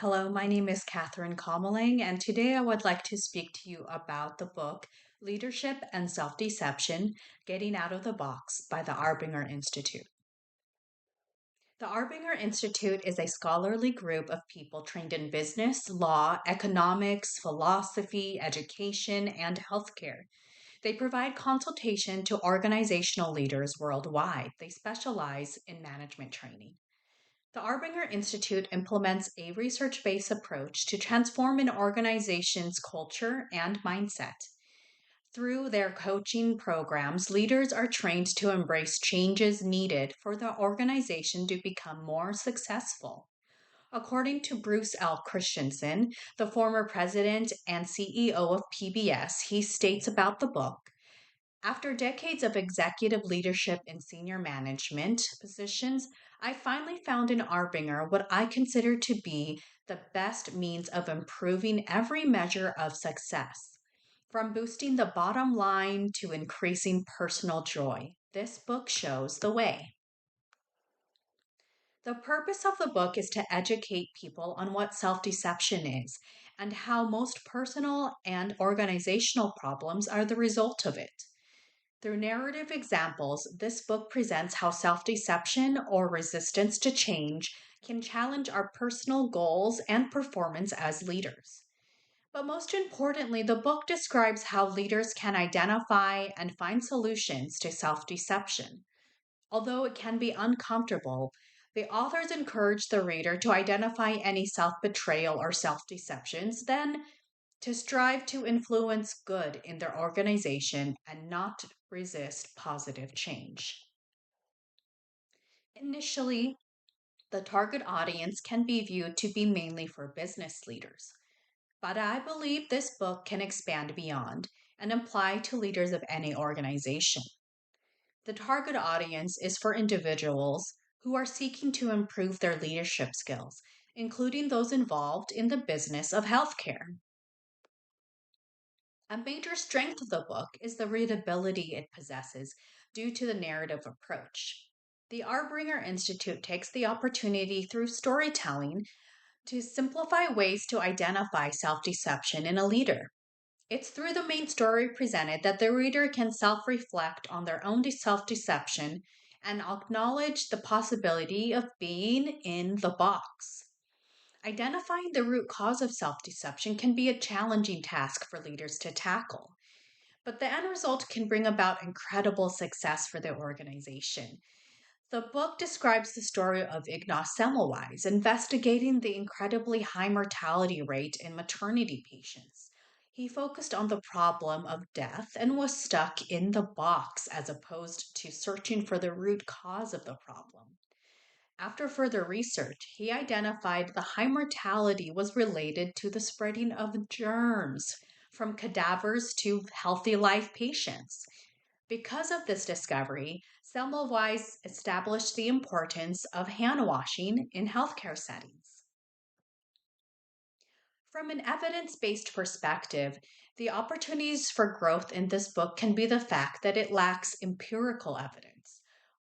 Hello, my name is Catherine Kommeling, and today I would like to speak to you about the book Leadership and Self Deception Getting Out of the Box by the Arbinger Institute. The Arbinger Institute is a scholarly group of people trained in business, law, economics, philosophy, education, and healthcare. They provide consultation to organizational leaders worldwide. They specialize in management training. The Arbinger Institute implements a research based approach to transform an organization's culture and mindset. Through their coaching programs, leaders are trained to embrace changes needed for the organization to become more successful. According to Bruce L. Christensen, the former president and CEO of PBS, he states about the book: after decades of executive leadership in senior management positions, I finally found in Arbinger what I consider to be the best means of improving every measure of success. From boosting the bottom line to increasing personal joy, this book shows the way. The purpose of the book is to educate people on what self deception is and how most personal and organizational problems are the result of it. Through narrative examples, this book presents how self deception or resistance to change can challenge our personal goals and performance as leaders. But most importantly, the book describes how leaders can identify and find solutions to self deception. Although it can be uncomfortable, the authors encourage the reader to identify any self betrayal or self deceptions, then to strive to influence good in their organization and not resist positive change. Initially, the target audience can be viewed to be mainly for business leaders, but I believe this book can expand beyond and apply to leaders of any organization. The target audience is for individuals who are seeking to improve their leadership skills, including those involved in the business of healthcare. A major strength of the book is the readability it possesses due to the narrative approach. The Arbringer Institute takes the opportunity through storytelling to simplify ways to identify self deception in a leader. It's through the main story presented that the reader can self reflect on their own self deception and acknowledge the possibility of being in the box. Identifying the root cause of self deception can be a challenging task for leaders to tackle, but the end result can bring about incredible success for the organization. The book describes the story of Ignaz Semmelweis investigating the incredibly high mortality rate in maternity patients. He focused on the problem of death and was stuck in the box as opposed to searching for the root cause of the problem. After further research, he identified the high mortality was related to the spreading of germs from cadavers to healthy life patients. Because of this discovery, Semmelweis established the importance of hand washing in healthcare settings. From an evidence based perspective, the opportunities for growth in this book can be the fact that it lacks empirical evidence.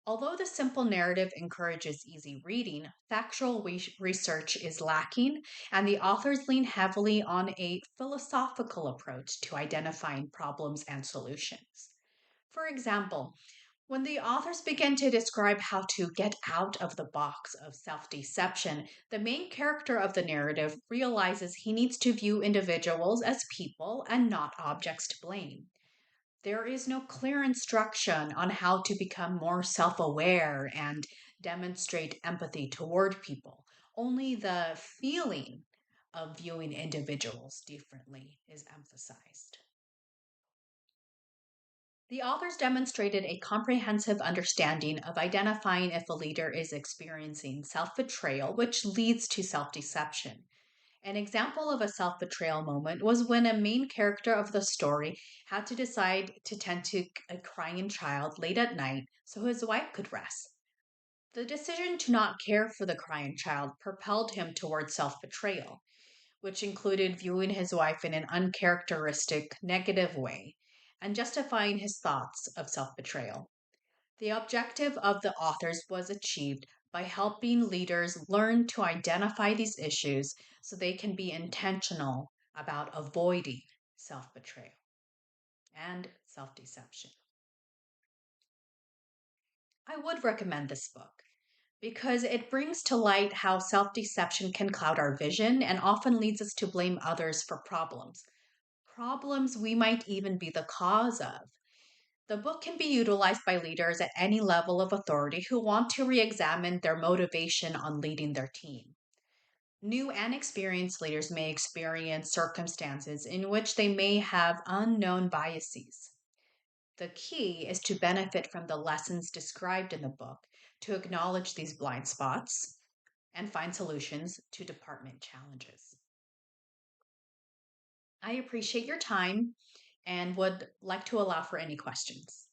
Although the simple narrative encourages easy reading, factual research is lacking, and the authors lean heavily on a philosophical approach to identifying problems and solutions. For example, when the authors begin to describe how to get out of the box of self deception, the main character of the narrative realizes he needs to view individuals as people and not objects to blame. There is no clear instruction on how to become more self aware and demonstrate empathy toward people. Only the feeling of viewing individuals differently is emphasized. The authors demonstrated a comprehensive understanding of identifying if a leader is experiencing self betrayal, which leads to self deception. An example of a self betrayal moment was when a main character of the story had to decide to tend to a crying child late at night so his wife could rest. The decision to not care for the crying child propelled him toward self betrayal, which included viewing his wife in an uncharacteristic, negative way and justifying his thoughts of self betrayal. The objective of the authors was achieved by helping leaders learn to identify these issues so they can be intentional about avoiding self betrayal and self deception. I would recommend this book because it brings to light how self deception can cloud our vision and often leads us to blame others for problems we might even be the cause of. The book can be utilized by leaders at any level of authority who want to re examine their motivation on leading their team. New and experienced leaders may experience circumstances in which they may have unknown biases. The key is to benefit from the lessons described in the book, to acknowledge these blind spots, and find solutions to department challenges. I appreciate your time and would like to allow for any questions.